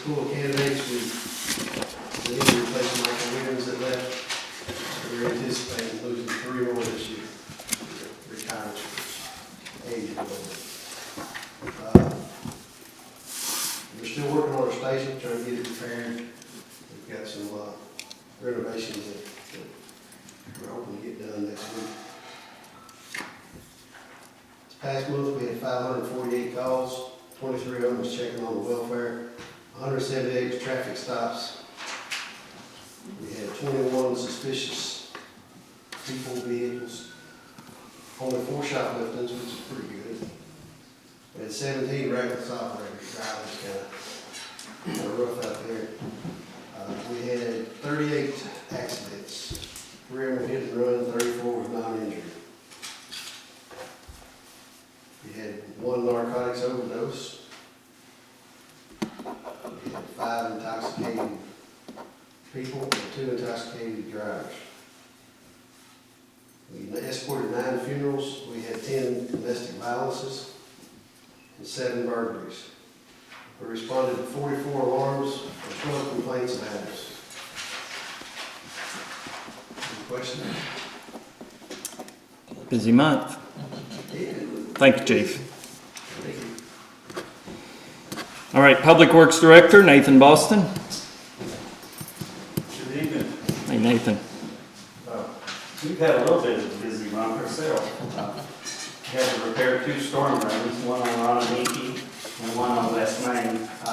pool of candidates. We need to replace Michael Williams that left. We're anticipating losing 3 more this year. Retired age related. We're still working on our station, trying to get it repaired. We've got some renovations that we're hoping to get done next week. This past month, we had 548 calls, 23 of them was checking on the welfare, 178 traffic stops. We had 21 suspicious people, vehicles, only 4 shopliftings, which is pretty good. We had 17 reckless operators, drivers kind of rough out there. We had 38 accidents, 3 of them were hit and run, 34 was non-injured. We had 1 narcotics overdose. We had 5 intoxicated people and 2 intoxicated drivers. We escorted 9 funerals. We had 10 domestic violences and 7 burglaries. We responded to 44 alarms and 12 complaints and matters. Any questions? Busy month. Thank you, Chief. Thank you. All right, Public Works Director, Nathan Boston. Good evening. Hey, Nathan. We've had a little bit of a busy month ourselves. We had to repair 2 storm drains, one on Ronaniki and one on West Main. I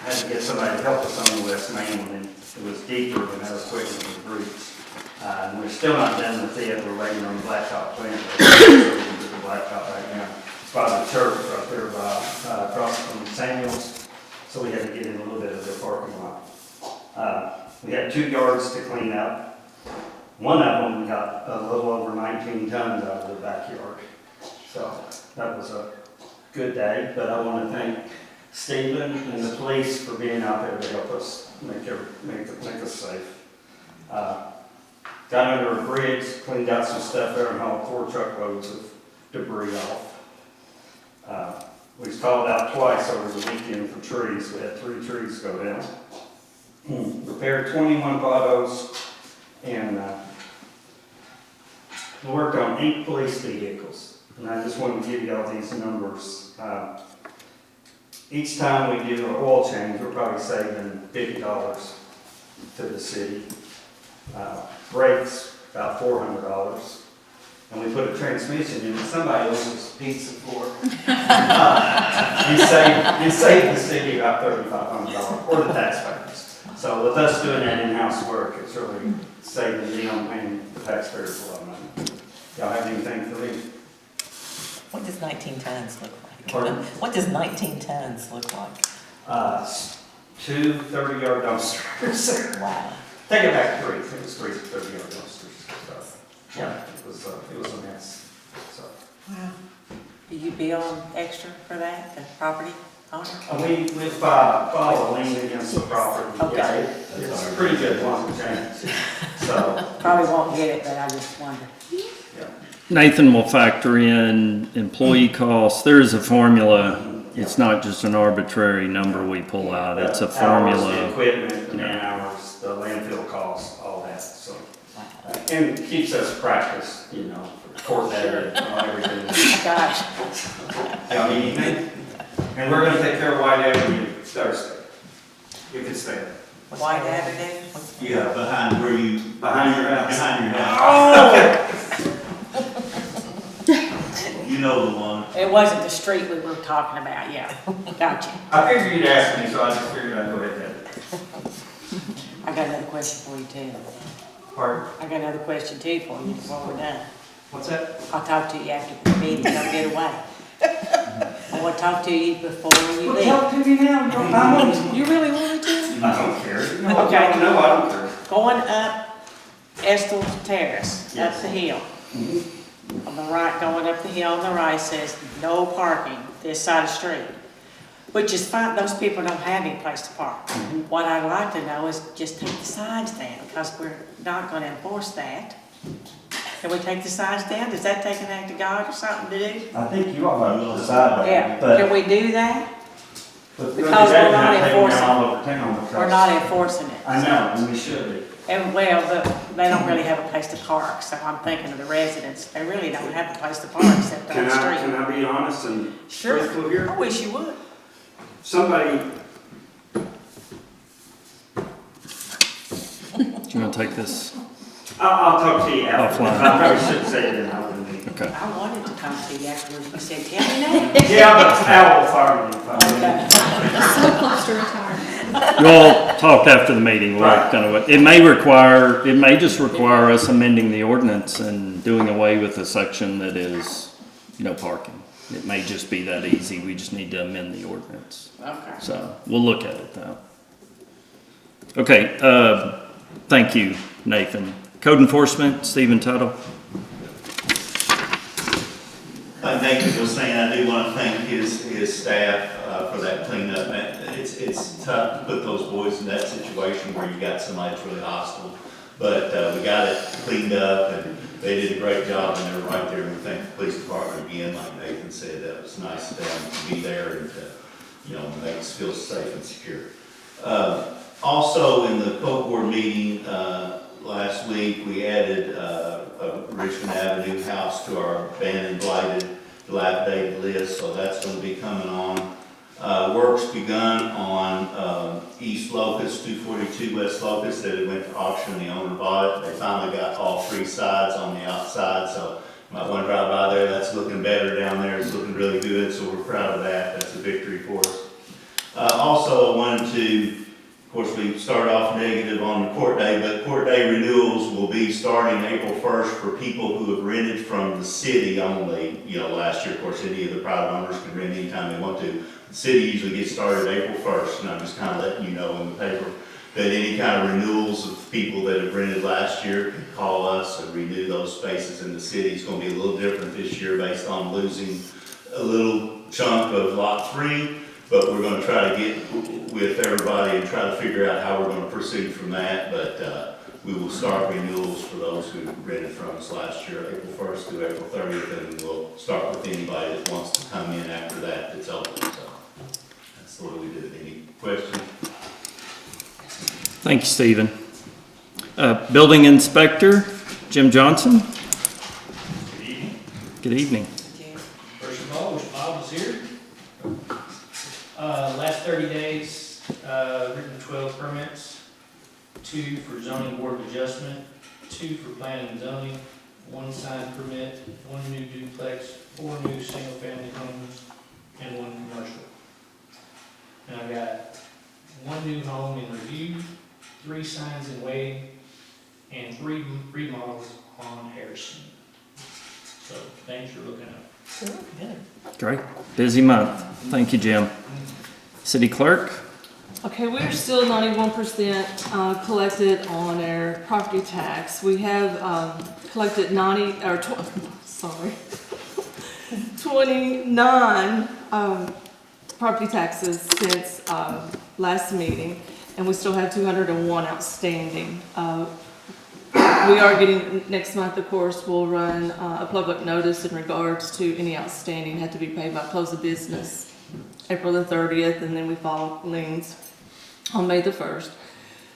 had to get somebody to help us on the West Main one, and it was deeper than our equipment was roots. And we're still not done with it. We're waiting on the blacktop plant. We're with the blacktop right now. It's by the church right there by, across from Samuel's. So we had to get in a little bit of their parking lot. We had 2 yards to clean up. One of them we got a little over 19 tons out of the backyard. So that was a good day, but I want to thank Stephen and the police for being out there to help us make us safe. Got under a bridge, cleaned out some stuff there and hauled 4 truckloads of debris off. We was called out twice over the weekend for trees. We had 3 trees go down. Repaired 21 potholes and we worked on 8 police vehicles. And I just want to give you all these numbers. Each time we do an oil change, we're probably saving $50 to the city. Brakes, about $400. And we put a transmission in somebody else's pizza for and save the city about $3,500 or the taxpayers. So with us doing that in-house work, it's really saving them and the taxpayers a lot of money. Y'all have anything for me? What does 19 tons look like? Pardon? What does 19 tons look like? 2 30-yard dumpsters. Wow. Take it back 3. It was 3 30-yard dumpsters. So, yeah, it was a mess. So. Wow. Do you bill extra for that, the property owner? We file a lien against the property. Okay. Yeah, it's a pretty good one to change. So, Probably won't get it, but I just wonder. yeah. Nathan will factor in employee costs. There's a formula. It's not just an arbitrary number we pull out. It's a Hours, the formula. equipment, the man hours, the landfill costs, all that. So, and it keeps us practiced, you know, for court day and everything. Gosh. Y'all need anything? And we're gonna take care of White Avenue Thursday. You can stay there. White Avenue? Yeah, behind where you, Behind your house. behind your house. Oh! You know the one. It wasn't the street we were talking about, yeah. Gotcha. I figured you'd ask me, so I just figured I'd go ahead and do it. I got another question for you too. Pardon? I got another question too for you before we're done. What's that? I'll talk to you after the meeting, don't get away. I want to talk to you before you Well, leave. talk to me now, you don't mind. You really want me to? I don't care. No, Okay. no, I don't care. Going up Estill Terrace, up Yes. the hill. Mhm. On the right, going up the hill on the right says no parking this side of the street. Which is fine, those people don't have any place to park. What I'd like to know is just take the signs down, because we're not gonna enforce that. Can we take the signs down? Does that take an act of God or something to do? I think you all have to decide Yeah, that, can but we do that? But Because we're not taking enforcing. them all over town because. We're not enforcing it. I know, and we should be. And well, but they don't really have a place to park, so I'm thinking of the residents. They really don't have a place to park except on Can the I street. be honest and Sure. truthful here? I wish you would. Somebody, Do you want to take this? I'll talk to you after. Offline. I probably shouldn't say it in an open meeting. Okay. I wanted to come to you afterwards. You said, tell me now. Yeah, but Al will fire me if I So close to retirement. You all talked after the meeting, what Right. kind of, it may just require us amending the ordinance and doing away with the section that is no parking. It may just be that easy, we just need to amend the ordinance. Okay. So, we'll look at it though. Okay, thank you, Nathan. Code enforcement, Stephen Tuttle. Like Nathan was saying, I do want to thank his staff for that cleanup. It's tough to put those boys in that situation where you got somebody that's really hostile. But we got it cleaned up and they did a great job and they were right there. And we thank the police department again, like Nathan said, that was nice of them to be there and to, make us feel safe and secure. Also in the code board meeting, last week, we added a Richmond Avenue house to our abandoned, blighted, dilapidated list, so that's gonna be coming on. Work's begun on East Locust, 242 West Locust, that it went to auction, the owner bought it. They finally got all three sides on the outside, so you might wanna drive by there. That's looking better down there, it's looking really good, so we're proud of that. That's a victory for us. Also, I wanted to, of course, we start off negative on the court day, but court day renewals will be starting April 1st for people who have rented from the city only. Last year, of course, any of the private owners can rent anytime they want to. The city usually gets started April 1st, and I'm just kind of letting you know in the paper that any kind of renewals of people that have rented last year can call us and renew those spaces in the city. It's going to be a little different this year based on losing a little chunk of lot 3. But we're going to try to get with everybody and try to figure out how we're going to proceed from that. But we will start renewals for those who rented from us last year, April 1st through April 30th, and we'll start with anybody that wants to come in after that that's open. So that's the way we did it. Any questions? Thank you, Stephen. Building inspector, Jim Johnson. Good evening. First of all, wish Bob was here. Last 30 days, written 12 permits, 2 for zoning board of adjustment, 2 for planning and zoning, 1 sign permit, 1 new duplex, 4 new single-family homes, and 1 commercial. And I've got 1 new home in review, 3 signs in waiting, and 3 remodels on Harrison. So things are looking up. Great. Busy month. Thank you, Jim. City clerk. Okay, we're still 91% collected on our property tax. We have collected 29 property taxes since last meeting, and we still have 201 outstanding. We are getting, next month, of course, we'll run a public notice in regards to any outstanding have to be paid by close of business, April the 30th, and then we file liens on May the 1st.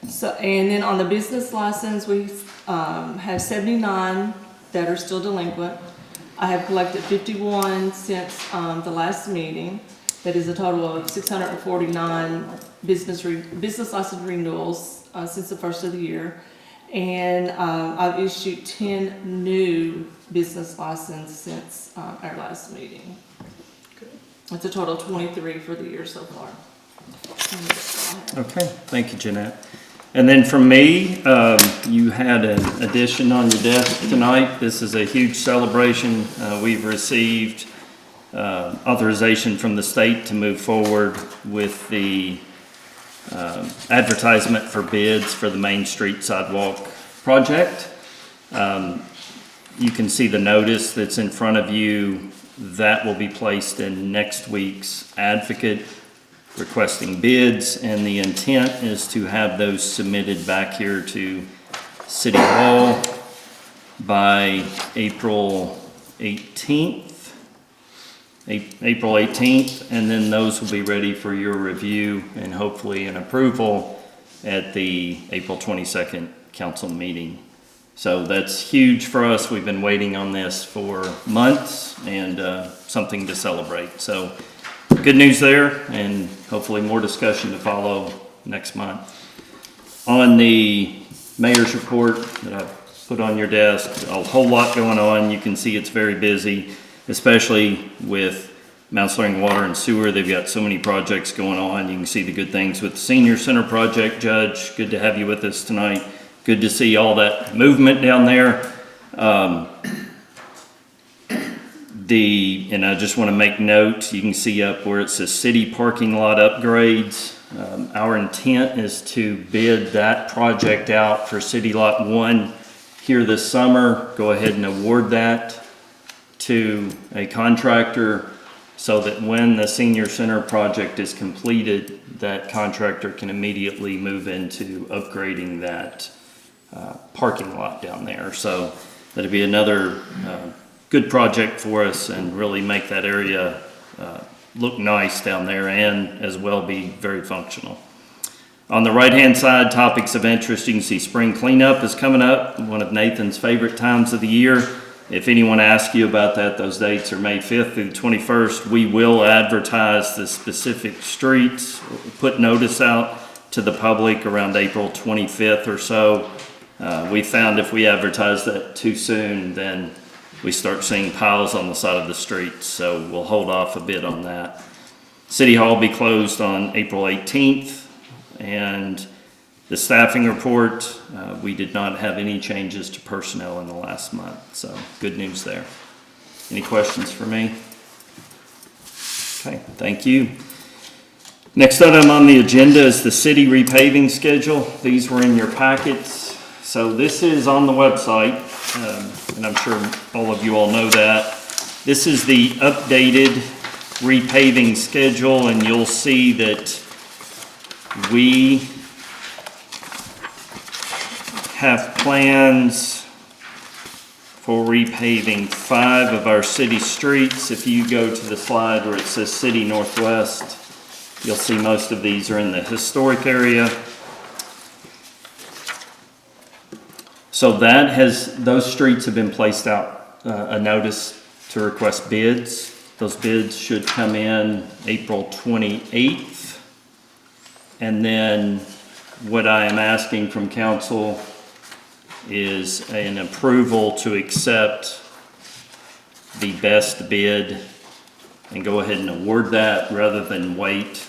So, and then on the business license, we have 79 that are still delinquent. I have collected 51 since the last meeting. That is a total of 649 business license renewals since the first of the year. And I've issued 10 new business licenses since our last meeting. It's a total of 23 for the year so far. Okay, thank you, Jeanette. And then from me, you had an addition on your desk tonight. This is a huge celebration. We've received authorization from the state to move forward with the advertisement for bids for the Main Street Sidewalk project. You can see the notice that's in front of you. That will be placed in next week's Advocate requesting bids, and the intent is to have those submitted back here to City Hall by April 18th. April 18th, and then those will be ready for your review and hopefully an approval at the April 22nd council meeting. So that's huge for us. We've been waiting on this for months and something to celebrate. So good news there, and hopefully more discussion to follow next month. On the mayor's report that I've put on your desk, a whole lot going on. You can see it's very busy, especially with Mount Sterling Water and Sewer. They've got so many projects going on. You can see the good things with the Senior Center project. Judge, good to have you with us tonight. Good to see all that movement down there. And I just want to make note, you can see up where it says city parking lot upgrades. Our intent is to bid that project out for City Lot 1 here this summer. Go ahead and award that to a contractor so that when the Senior Center project is completed, that contractor can immediately move into upgrading that parking lot down there. So that'll be another good project for us and really make that area look nice down there and as well be very functional. On the right-hand side, topics of interest, you can see spring cleanup is coming up, one of Nathan's favorite times of the year. If anyone asks you about that, those dates are May 5th through the 21st. We will advertise the specific streets, put notice out to the public around April 25th or so. We found if we advertise that too soon, then we start seeing piles on the side of the street, so we'll hold off a bit on that. City Hall will be closed on April 18th, and the staffing report, we did not have any changes to personnel in the last month, so good news there. Any questions for me? Okay, thank you. Next item on the agenda is the city repaving schedule. These were in your packets. So this is on the website, and I'm sure all of you all know that. This is the updated repaving schedule, and you'll see that we have plans for repaving 5 of our city streets. If you go to the slide where it says City Northwest, you'll see most of these are in the historic area. So those streets have been placed out a notice to request bids. Those bids should come in April 28th. And then what I am asking from council is an approval to accept the best bid and go ahead and award that rather than wait.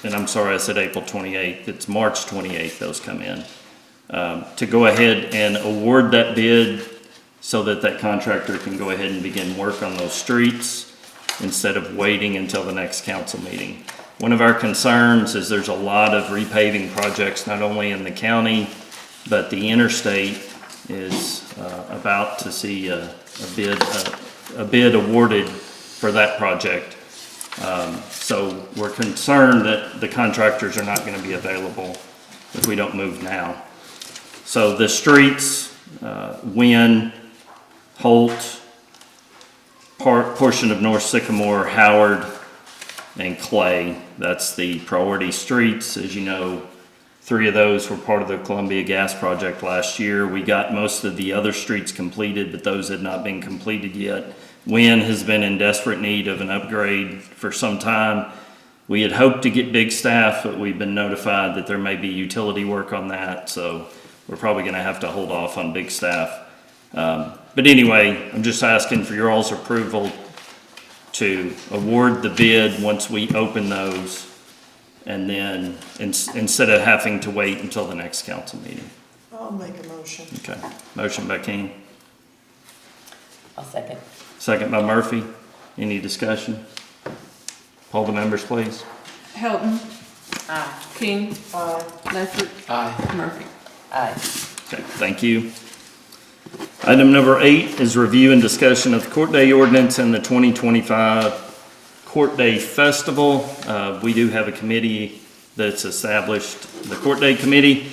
And I'm sorry, I said April 28th. It's March 28th those come in. To go ahead and award that bid so that that contractor can go ahead and begin work on those streets instead of waiting until the next council meeting. One of our concerns is there's a lot of repaving projects, not only in the county, but the interstate is about to see a bid awarded for that project. So we're concerned that the contractors are not going to be available if we don't move now. So the streets, Wynn, Holt, portion of North Sycamore, Howard, and Clay, that's the priority streets. As you know, 3 of those were part of the Columbia Gas project last year. We got most of the other streets completed, but those had not been completed yet. Wynn has been in desperate need of an upgrade for some time. We had hoped to get Big Staff, but we've been notified that there may be utility work on that, so we're probably gonna have to hold off on Big Staff. But anyway, I'm just asking for your all's approval to award the bid once we open those, and then instead of having to wait until the next council meeting. I'll make a motion. Okay, motion by King, I'll second. second by Murphy. Any discussion? Poll the members, please. Helton, Aye. King, Aye. Ledford, Aye. Murphy. Aye. Okay, thank you. Item number 8 is review and discussion of the Court Day ordinance and the 2025 Court Day Festival. We do have a committee that's established, the Court Day Committee,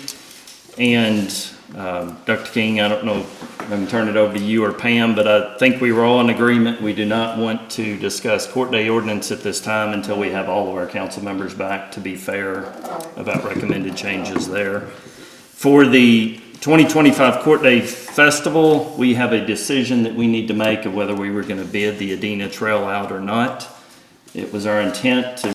and Dr. King, I don't know, I can turn it over to you or Pam, but I think we were all in agreement. We do not want to discuss court day ordinance at this time until we have all of our council members back, to be fair about recommended changes there. For the 2025 Court Day Festival, we have a decision that we need to make of whether we were going to bid the Adena Trail out or not. It was our intent to